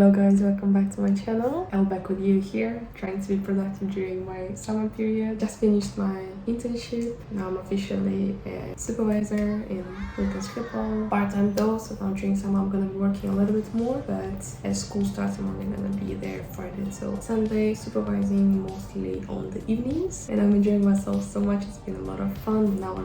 Hello guys, welcome back to my channel. I'm back with you here, trying to be productive during my summer period. Just finished my internship. Now I'm officially a supervisor in Hotelschool. Part-time though, so now during summer I'm gonna be working a little bit more, but as school starts I'm only gonna be there Friday till Sunday, supervising mostly on the evenings. And I'm enjoying myself so much, it's been a lot of fun. Now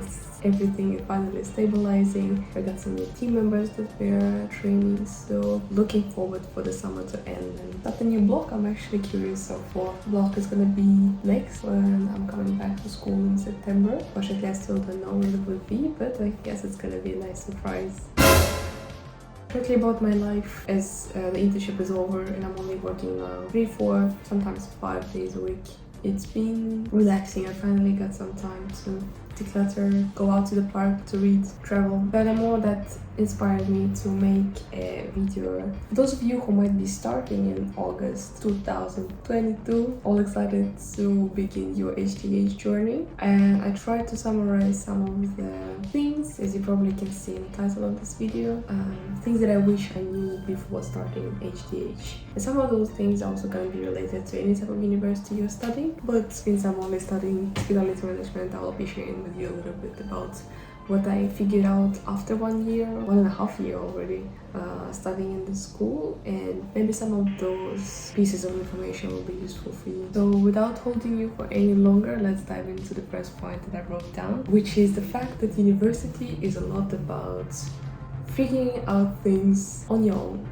everything is finally stabilizing. I got some new team members that we're training, so looking forward for the summer to end and start a new block. I'm actually curious of what block is gonna be next when I'm coming back to school in September. Unfortunately, I still don't know what it will be, but I guess it's gonna be a nice surprise. Shortly about my life, as the internship is over and I'm only working now 3, 4, sometimes 5 days a week. It's been relaxing. I finally got some time to declutter, go out to the park, to read, travel. Furthermore, that inspired me to make a video. For those of you who might be starting in August 2022, all excited to begin your HTH journey. And I tried to summarize some of the things, as you probably can see in the title of this video, things that I wish I knew before starting HTH. And some of those things are also going to be related to any type of university you're studying, but since I'm only studying hospitality management, I'll be sharing with you a little bit about what I figured out after 1 year, 1.5 years already studying in the school, and maybe some of those pieces of information will be useful for you. So without holding you for any longer, let's dive into the first point that I wrote down, which is the fact that university is a lot about figuring out things on your own.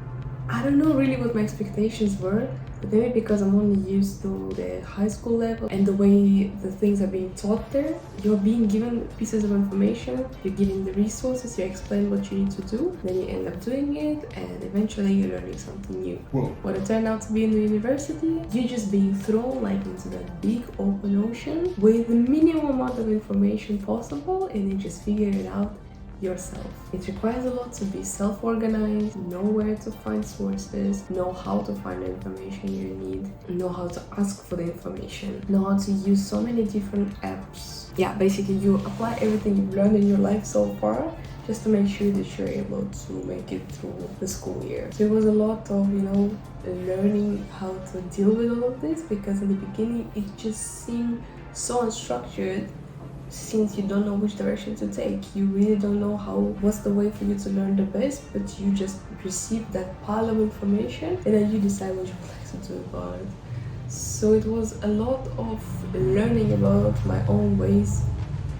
I don't know really what my expectations were, but maybe because I'm only used to the high school level and the way the things are being taught there. You're being given pieces of information, you're given the resources, you explain what you need to do, then you end up doing it, and eventually you're learning something new. Whoa. What it turned out to be in the university, you're just being thrown like into that big open ocean with the minimum amount of information possible, and you just figure it out yourself. It requires a lot to be self-organized, know where to find sources, know how to find the information you need, know how to ask for the information, know how to use so many different apps. Yeah, basically you apply everything you've learned in your life so far just to make sure that you're able to make it through the school year. So it was a lot of, learning how to deal with all of this, because in the beginning it just seemed so unstructured. Since you don't know which direction to take, you really don't know what's the way for you to learn the best, but you just receive that pile of information and then you decide what you would like to do about it. So it was a lot of learning about my own ways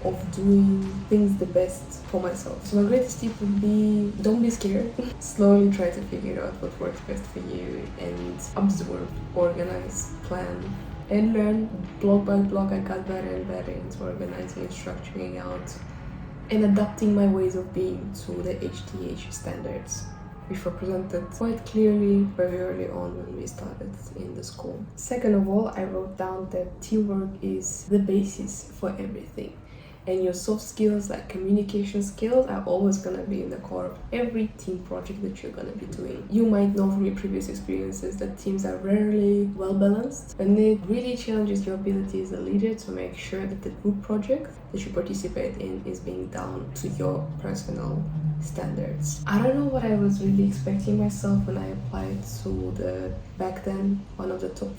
of doing things the best for myself. So my greatest tip would be, don't be scared. Slowly try to figure out what works best for you and absorb, organize, plan, and learn. Block by block I got better and better into organizing and structuring out and adapting my ways of being to the HTH standards, which were presented quite clearly very early on when we started in the school. Second of all, I wrote down that teamwork is the basis for everything. And your soft skills, like communication skills, are always gonna be in the core of every team project that you're gonna be doing. You might know from your previous experiences that teams are rarely well balanced, and it really challenges your ability as a leader to make sure that the group project that you participate in is being done to your personal standards. I don't know what I was really expecting myself when I applied to the, back then, one of the top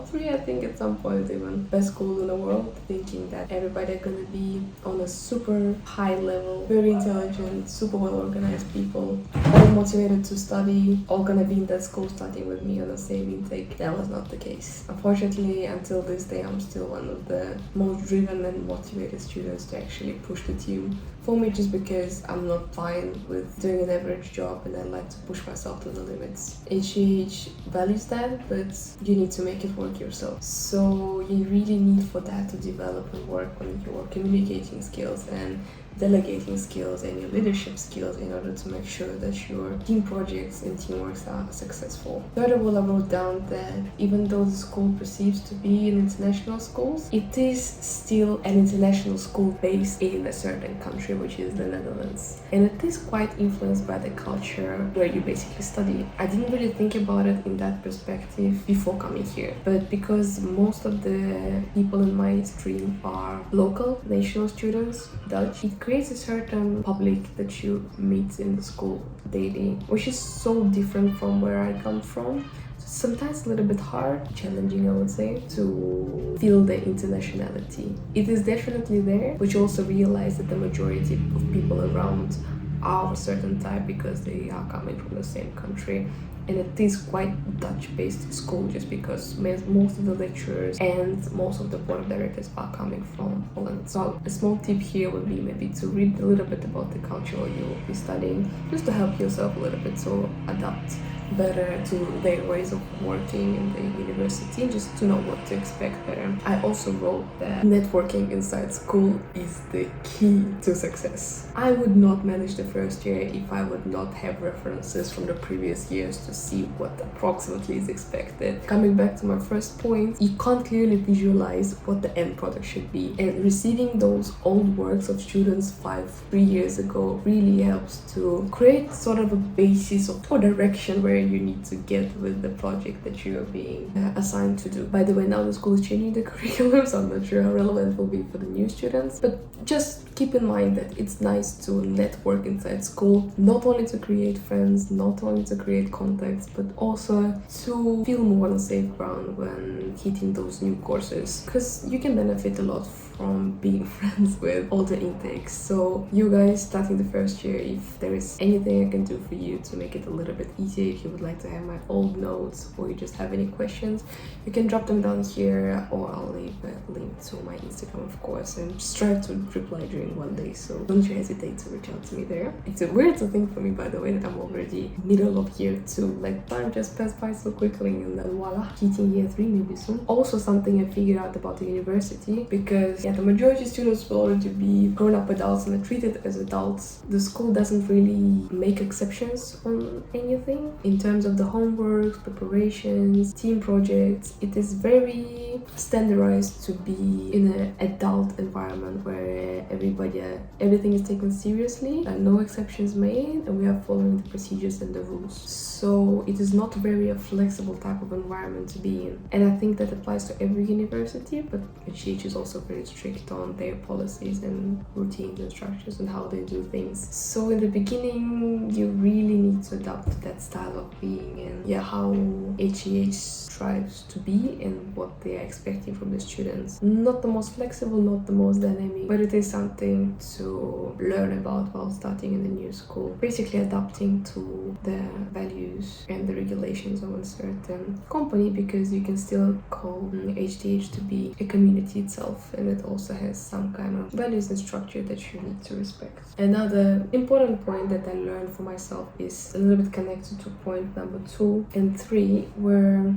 3 I think at some point even, best school in the world, thinking that everybody are gonna be on a super high level, very intelligent, super well organized people, all motivated to study, all gonna be in that school starting with me on the same intake. That was not the case. Unfortunately, until this day, I'm still one of the most driven and motivated students to actually push the team for me, just because I'm not fine with doing an average job and I like to push myself to the limits. HTH values that, but you need to make it work yourself. So you really need for that to develop and work on your communicating skills and delegating skills and your leadership skills in order to make sure that your team projects and teamworks are successful. Third of all, I wrote down that even though the school perceives to be an international school, it is still an international school based in a certain country, which is the Netherlands. And it is quite influenced by the culture where you basically study. I didn't really think about it in that perspective before coming here, but because most of the people in my stream are local national students, Dutch, it creates a certain public that you meet in the school daily, which is so different from where I come from. Sometimes a little bit hard, challenging I would say, to feel the internationality. It is definitely there, but you also realize that the majority of people around are of a certain type because they are coming from the same country. And it is quite Dutch-based school just because most of the lecturers and most of the board of directors are coming from Holland. So a small tip here would be maybe to read a little bit about the culture you will be studying, just to help yourself a little bit to adapt better to their ways of working in the university, just to know what to expect better. I also wrote that networking inside school is the key to success. I would not manage the first year if I would not have references from the previous years to see what approximately is expected. Coming back to my first point, you can't clearly visualize what the end product should be, and receiving those old works of students 3 years ago really helps to create sort of a basis or direction where you need to get with the project that you are being assigned to do. By the way, now the school is changing the curriculum, so I'm not sure how relevant it will be for the new students, but just keep in mind that it's nice to network inside school, not only to create friends, not only to create contacts, but also to feel more on safe ground when hitting those new courses, because you can benefit a lot from being friends with all the intakes. So you guys starting the first year, if there is anything I can do for you to make it a little bit easier, if you would like to have my old notes or you just have any questions, you can drop them down here, or I'll leave a link to my Instagram, of course, and just try to reply during one day, so don't you hesitate to reach out to me there. It's a weird thing for me, by the way, that I'm already middle of year 2, like time just passed by so quickly, and then voila, hitting year 3 maybe soon. Also something I figured out about the university, because the majority of students will already be grown-up adults and are treated as adults. The school doesn't really make exceptions on anything in terms of the homework, preparations, team projects. It is very standardized to be in an adult environment where everything is taken seriously and no exceptions made, and we are following the procedures and the rules. So it is not very a flexible type of environment to be in, and I think that applies to every university, but HTH is also very strict on their policies and routines and structures and how they do things. So in the beginning you really need to adapt that style of being and how HTH strives to be and what they are expecting from the students. Not the most flexible, not the most dynamic, but it is something to learn about while starting in the new school. Basically adapting to the values and the regulations of a certain company, because you can still call HTH to be a community itself, and it also has some kind of values and structure that you need to respect. Another important point that I learned for myself is a little bit connected to point number 2 and 3, where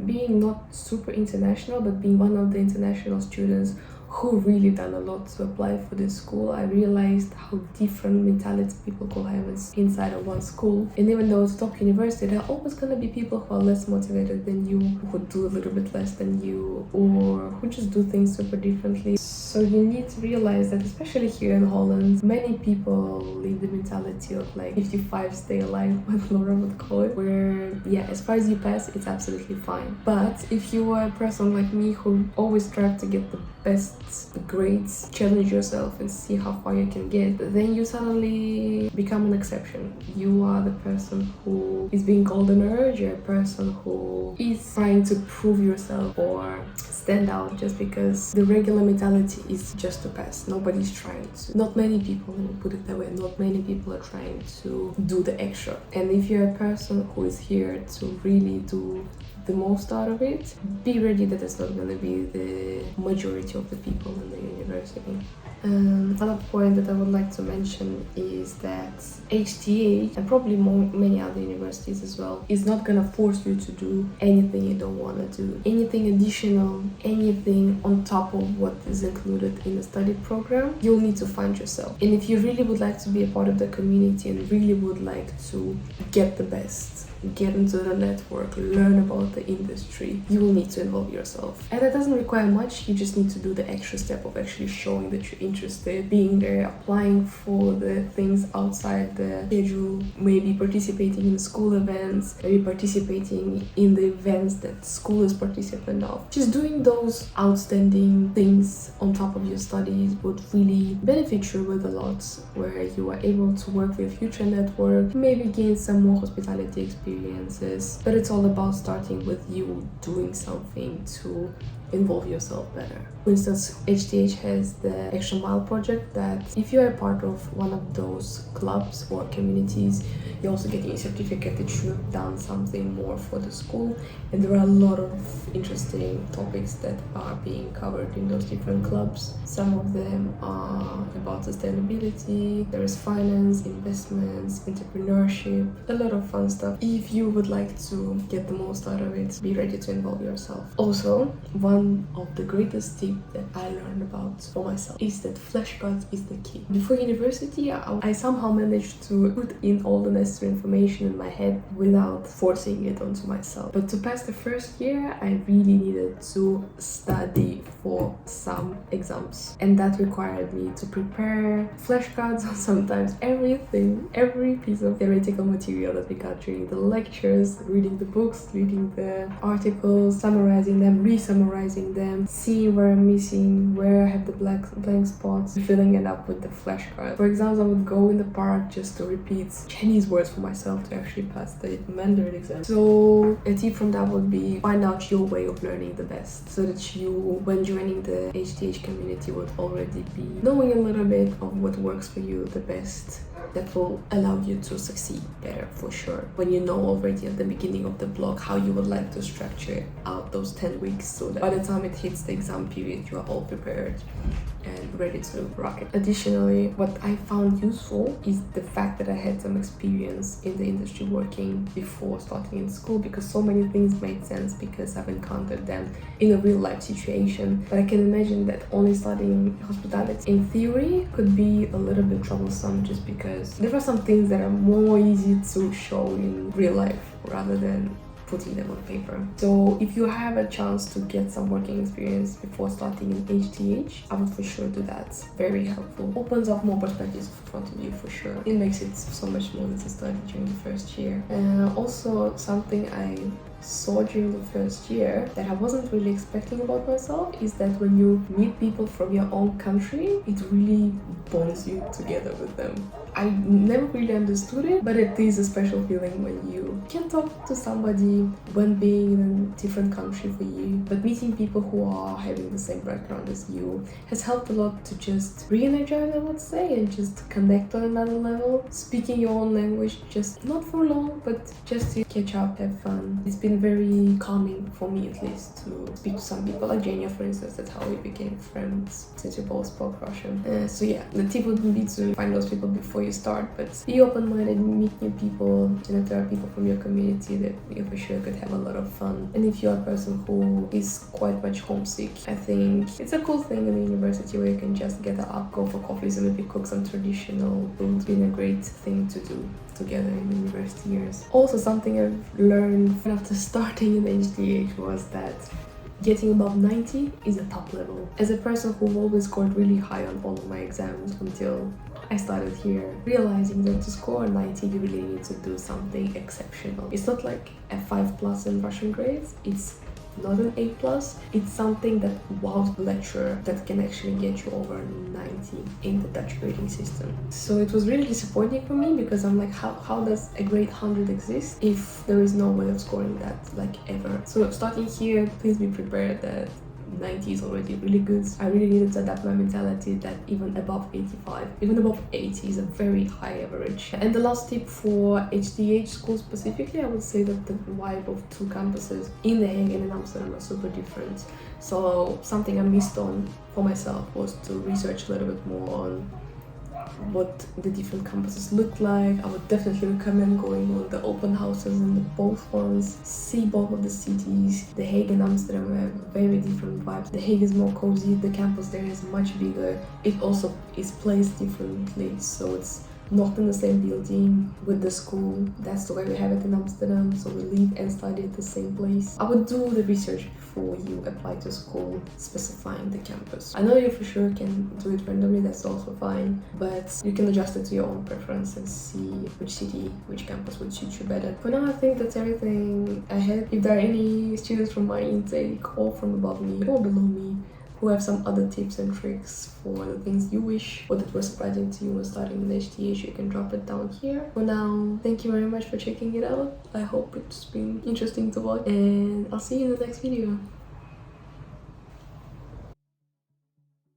being not super international, but being one of the international students who really done a lot to apply for this school, I realized how different mentality people could have inside of one school. And even though it's top university, there are always gonna be people who are less motivated than you, who do a little bit less than you, or who just do things super differently. So you need to realize that, especially here in Holland, many people live the mentality of like 55 stay alive, what Laura would call it, where as far as you pass, it's absolutely fine. But if you are a person like me who always strive to get the best grades, challenge yourself and see how far you can get, then you suddenly become an exception. You are the person who is being called a nerd, you're a person who is trying to prove yourself or stand out, just because the regular mentality is just to pass. Nobody's trying to, not many people, let me put it that way, not many people are trying to do the extra. And if you're a person who is here to really do the most out of it, be ready that it's not going to be the majority of the people in the university. Another point that I would like to mention is that HTH, and probably many other universities as well, is not going to force you to do anything you don't want to do. Anything additional, anything on top of what is included in the study program, you'll need to find yourself. And if you really would like to be a part of the community and really would like to get the best get into the network, learn about the industry, you will need to involve yourself. And that doesn't require much, you just need to do the extra step of actually showing that you're interested, being there, applying for the things outside the schedule, maybe participating in school events, maybe participating in the events that school is participant of. Just doing those outstanding things on top of your studies would really benefit you with a lot, where you are able to work with future network, maybe gain some more hospitality experiences. But it's all about starting with you doing something to involve yourself better. For instance, HTH has the Extra Mile project that if you are part of one of those clubs or communities, you're also getting a certificate that you have done something more for the school. And there are a lot of interesting topics that are being covered in those different clubs. Some of them are about sustainability, there is finance, investments, entrepreneurship, a lot of fun stuff. If you would like to get the most out of it, be ready to involve yourself. Also, one of the greatest tips that I learned about for myself is that flashcards is the key. Before university, I somehow managed to put in all the necessary information in my head without forcing it onto myself. But to pass the first year, I really needed to study for some exams. And that required me to prepare flashcards on sometimes everything, every piece of theoretical material that we got during the lectures, reading the books, reading the articles, summarizing them, re-summarizing them, seeing where I'm missing, where I have the blank spots, filling it up with the flashcard. For example, I would go in the park just to repeat Chinese words for myself to actually pass the Mandarin exam. So a tip from that would be find out your way of learning the best, so that you, when joining the HTH community, would already be knowing a little bit of what works for you the best. That will allow you to succeed better for sure. When you know already at the beginning of the block how you would like to structure out those 10 weeks, so that by the time it hits the exam period, you are all prepared and ready to rock it. Additionally, what I found useful is the fact that I had some experience in the industry working before starting in school, because so many things made sense because I've encountered them in a real life situation. But I can imagine that only studying hospitality in theory could be a little bit troublesome, just because there are some things that are more easy to show in real life rather than putting them on paper. So if you have a chance to get some working experience before starting in HTH, I would for sure do that. Very helpful. Opens up more perspectives in front of you for sure. It makes it so much more easy to study during the first year. Also, something I saw during the first year that I wasn't really expecting about myself is that when you meet people from your own country, it really bonds you together with them. I never really understood it, but it is a special feeling when you can talk to somebody when being in a different country for you. But meeting people who are having the same background as you has helped a lot to just re-energize, I would say, and just connect on another level. Speaking your own language, just not for long, but just to catch up, have fun. It's been very calming for me, at least, to speak to some people, like Jania, for instance. That's how we became friends, since we both spoke Russian. So yeah, the tip would be to find those people before you start, but be open-minded, meet new people, and if there are people from your community that you for sure could have a lot of fun. And if you're a person who is quite much homesick, I think it's a cool thing in the university where you can just get up, go for coffees, and maybe cook some traditional food. It's been a great thing to do together in the university years. Also, something I've learned after starting in HTH was that getting above 90 is a top level. As a person who always scored really high on all of my exams until I started here, realizing that to score 90 you really need to do something exceptional. It's not like a 5+ in Russian grades, it's not an A+, it's something that wows the lecturer, that can actually get you over 90 in the Dutch grading system. So it was really disappointing for me, because I'm like, how does a grade 100 exist if there is no way of scoring that, like, ever? So starting here, please be prepared that 90 is already really good. I really needed to adapt my mentality that even above 85, even above 80 is a very high average. And the last tip for HTH school specifically, I would say that the vibe of two campuses in The Hague and in Amsterdam are super different. So something I missed on for myself was to research a little bit more on what the different campuses look like. I would definitely recommend going on the open houses in the both ones, see both of the cities. The Hague and Amsterdam have very different vibes. The Hague is more cozy, the campus there is much bigger. It also is placed differently, so it's not in the same building with the school. That's the way we have it in Amsterdam, so we live and study at the same place. I would do the research before you apply to school, specifying the campus. I know you for sure can do it randomly, that's also fine, but you can adjust it to your own preference and see which city, which campus would suit you better. For now, I think that's everything I had. If there are any students from my intake or from above me or below me who have some other tips and tricks for the things you wish or that were surprising to you when starting with HTH, you can drop it down here. For now, thank you very much for checking it out. I hope it's been interesting to watch, and I'll see you in the next video.